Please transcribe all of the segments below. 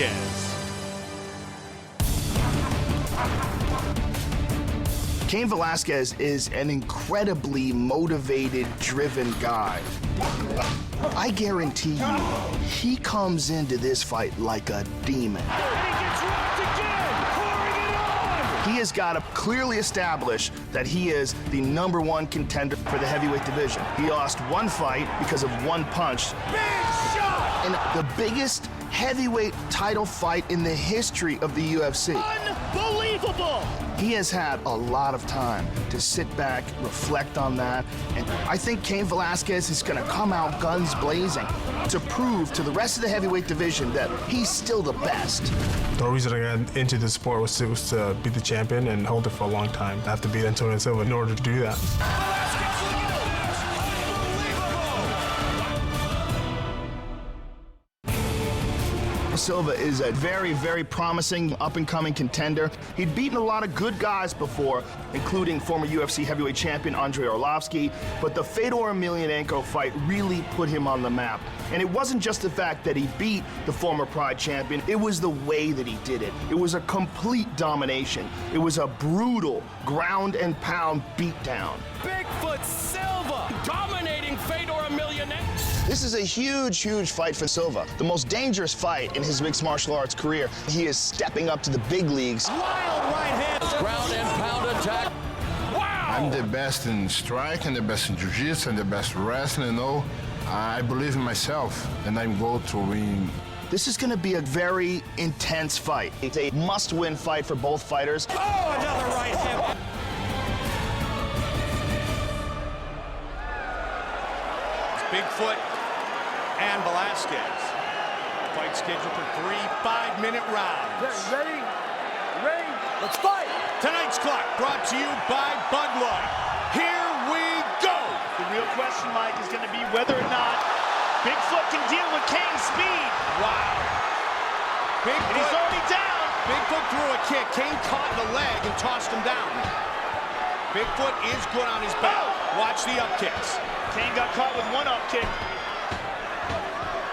Velasquez. Cain Velasquez is an incredibly motivated, driven guy. I guarantee you, he comes into this fight like a demon. And he gets rocked again, pouring it on! He has got to clearly establish that he is the #1 contender for the heavyweight division. He lost one fight because of one punch. Big shot! In the biggest heavyweight title fight in the history of the UFC. Unbelievable! He has had a lot of time to sit back, reflect on that, and I think Cain Velasquez is going to come out guns blazing to prove to the rest of the heavyweight division that he's still the best. The reason I got into the sport was to be the champion and hold it for a long time. I have to beat Антонио Силва in order to do that. Silva is a very, very promising up-and-coming contender. He'd beaten a lot of good guys before, including former UFC heavyweight champion Andrei Arlovski, but the Fedor Emelianenko fight really put him on the map. And it wasn't just the fact that he beat the former Pride champion, it was the way that he did it. It was a complete domination. It was a brutal ground and pound beatdown. Bigfoot Silva dominating Fedor Emelianenko. This is a huge, huge fight for Silva. The most dangerous fight in his mixed martial arts career. He is stepping up to the big leagues. Wild right hand. Ground and pound attack. Wow! I'm the best in strike and the best in jiu-jitsu and the best wrestling, you know. I believe in myself and I'm going to win. This is going to be a very intense fight. It's a must-win fight for both fighters. Oh, another right hand. Bigfoot and Velasquez. Fight scheduled for 3 5-minute rounds. Ready? Ready? Let's fight! Tonight's clock brought to you by Bud Light. Here we go! The real question, Mike, is going to be whether or not Bigfoot can deal with Cain's speed. Wow. And he's already down. Bigfoot threw a kick. Cain caught the leg and tossed him down. Bigfoot is good on his back. Watch the up kicks. Cain got caught with one up kick.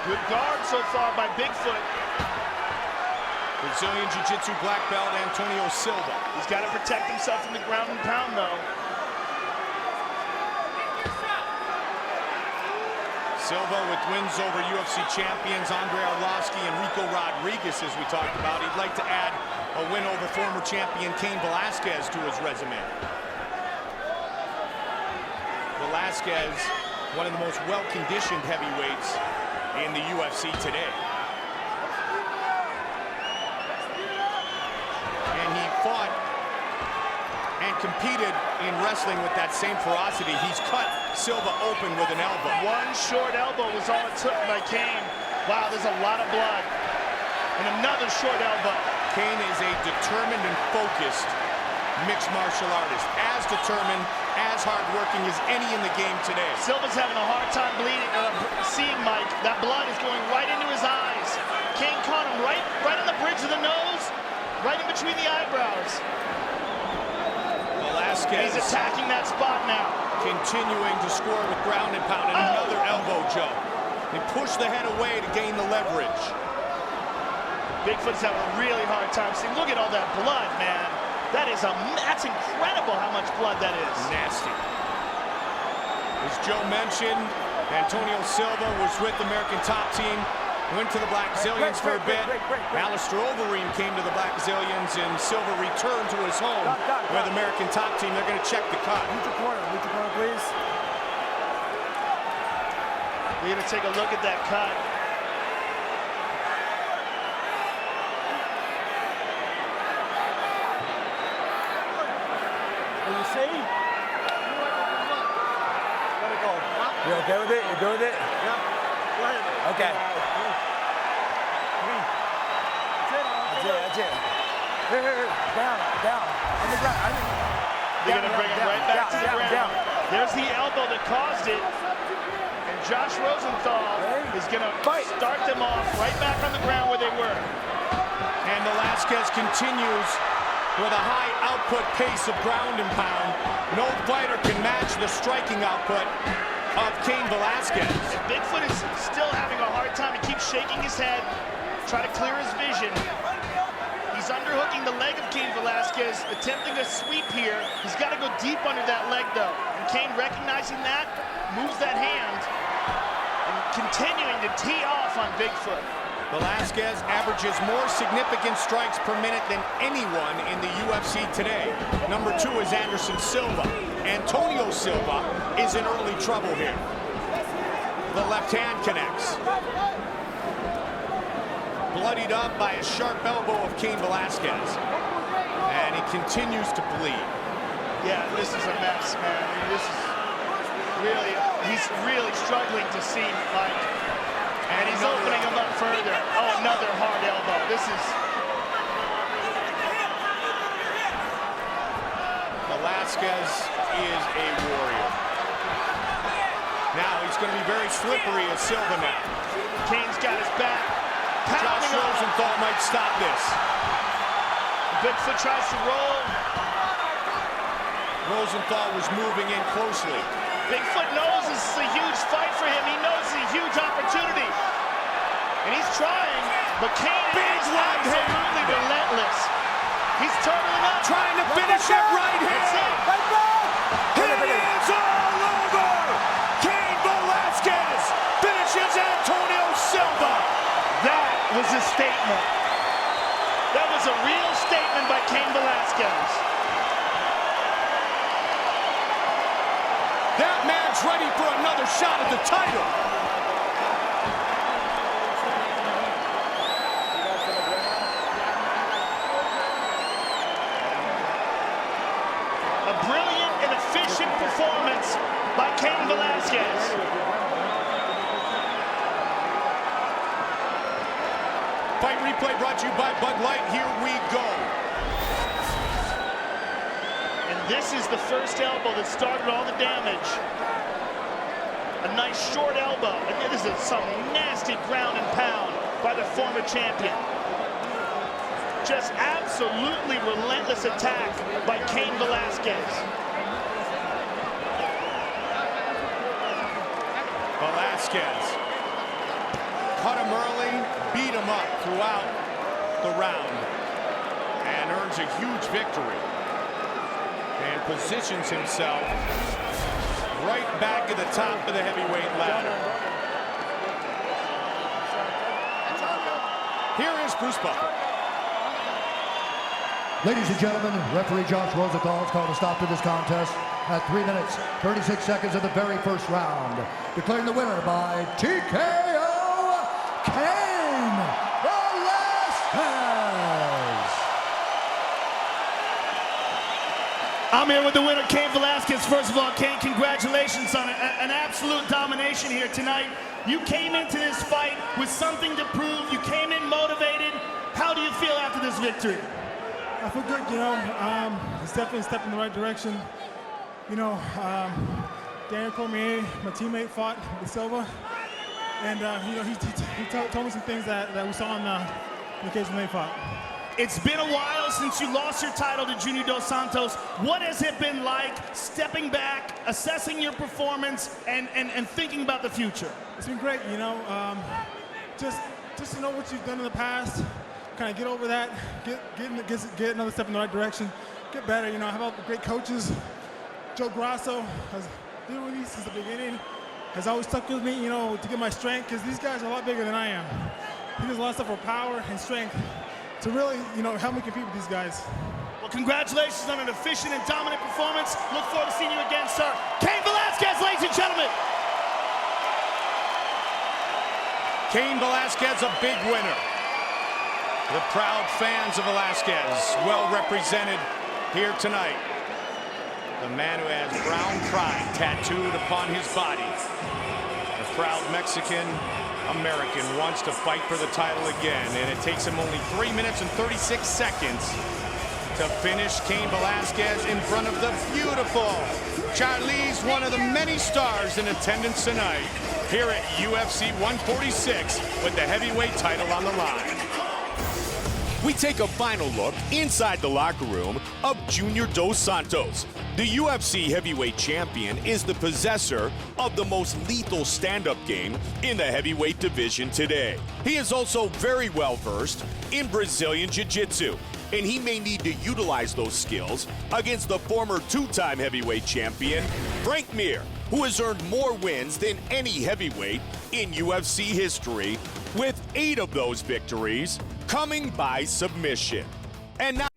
Good guard so far by Bigfoot. Brazilian Jiu-Jitsu black belt Antoniio Silva. He's got to protect himself from the ground and pound, though. Silva with wins over UFC champions Andrei Arlovski and Rico Rodriguez, as we talked about. He'd like to add a win over former champion Cain Velasquez to his resume. Velasquez, one of the most well-conditioned heavyweights in the UFC today. And he fought and competed in wrestling with that same ferocity. He's cut Silva open with an elbow. One short elbow was all it took by Cain. Wow, there's a lot of blood. And another short elbow. Cain is a determined and focused mixed martial artist. As determined, as hardworking as any in the game today. Silva's having a hard time seeing Mike. That blood is going right into his eyes. Cain caught him right on the bridge of the nose, right in between the eyebrows. Velasquez. He's attacking that spot now. Continuing to score with ground and pound. And another elbow, Joe. He pushed the head away to gain the leverage. Bigfoot's having a really hard time seeing. Look at all that blood, man. That's incredible how much blood that is. Nasty. As Joe mentioned, Antoniio Silva was with the American top team, went to the Black Zillions for a bit. Alistair Overeem came to the Black Zillions, and Silva returned to his home with the American top team. They're going to check the cut. Meet your corner, please. We're going to take a look at that cut. You see? Let it go. You okay with it? You good with it? Yeah. Go ahead. Okay. That's it. Here. Down. On the ground. They're going to bring him right back to the ground. There's the elbow that caused it. And Josh Rosenthal is going to start them off right back on the ground where they were. And Velasquez continues with a high output pace of ground and pound. No fighter can match the striking output of Cain Velasquez. And Bigfoot is still having a hard time. He keeps shaking his head, try to clear his vision. He's underhooking the leg of Cain Velasquez, attempting a sweep here. He's got to go deep under that leg, though. And Cain, recognizing that, moves that hand and continuing to tee off on Bigfoot. Velasquez averages more significant strikes per minute than anyone in the UFC today. Number 2 is Anderson Silva. Антонио Силва is in early trouble here. The left hand connects. Bloodied up by a sharp elbow of Cain Velasquez. And he continues to bleed. Yeah, this is a mess, man. I mean, this is really, he's really struggling to see, like, and he's opening him up further. Oh, another hard elbow. This is... Velasquez is a warrior. Now he's going to be very slippery as Silva now. Cain's got his back. Josh Rosenthal might stop this. Bigfoot tries to roll. Rosenthal was moving in closely. Bigfoot knows this is a huge fight for him. He knows it's a huge opportunity. And he's trying, but Cain is absolutely relentless. He's turning up. Trying to finish it right here. It is all over. Cain Velasquez finishes Antoniio Silva. That was a statement. That was a real statement by Cain Velasquez. That man's ready for another shot at the title. A brilliant and efficient performance by Cain Velasquez. Fight replay brought to you by Bud Light. Here we go. And this is the first elbow that started all the damage. A nice short elbow. And this is some nasty ground and pound by the former champion. Just absolutely relentless attack by Cain Velasquez. Velasquez cut him early, beat him up throughout the round, and earns a huge victory. And positions himself right back at the top of the heavyweight ladder. Here is Bruce Buffer. Ladies and gentlemen, referee Josh Rosenthal has called a stop to this contest at 3 minutes, 36 seconds of the very first round. Declaring the winner by TKO, Cain Velasquez. I'm here with the winner, Cain Velasquez. First of all, Cain, congratulations on an absolute domination here tonight. You came into this fight with something to prove. You came in motivated. How do you feel after this victory? I feel good, you know. It's definitely a step in the right direction. You know, Daniel Cormier, my teammate, fought with Silva. And, you know, he told me some things that we saw on the occasion they fought. It's been a while since you lost your title to Junior Dos Santos. What has it been like stepping back, assessing your performance, and thinking about the future? It's been great, you know. Just to know what you've done in the past, kind of get over that, get another step in the right direction, get better, you know. How about great coaches? Joe Grasso has been with me since the beginning, has always stuck with me, you know, to get my strength, because these guys are a lot bigger than I am. He does a lot of stuff for power and strength to really, you know, help me compete with these guys. Well, congratulations on an efficient and dominant performance. Look forward to seeing you again, sir. Cain Velasquez, ladies and gentlemen. Cain Velasquez, a big winner. The proud fans of Velasquez, well represented here tonight. The man who has brown pride tattooed upon his body. The proud Mexican-American wants to fight for the title again, and it takes him only 3 minutes and 36 seconds to finish Cain Velasquez in front of the beautiful Charlize, one of the many stars in attendance tonight here at UFC 146 with the heavyweight title on the line. we take a final look inside the locker room of Junior Dos Santos. The UFC heavyweight champion is the possessor of the most lethal stand-up game in the heavyweight division today. He is also very well versed in Brazilian Jiu-Jitsu, and he may need to utilize those skills against the former two-time heavyweight champion, Frank Mir, who has earned more wins than any heavyweight in UFC history, with 8 of those victories coming by submission. And now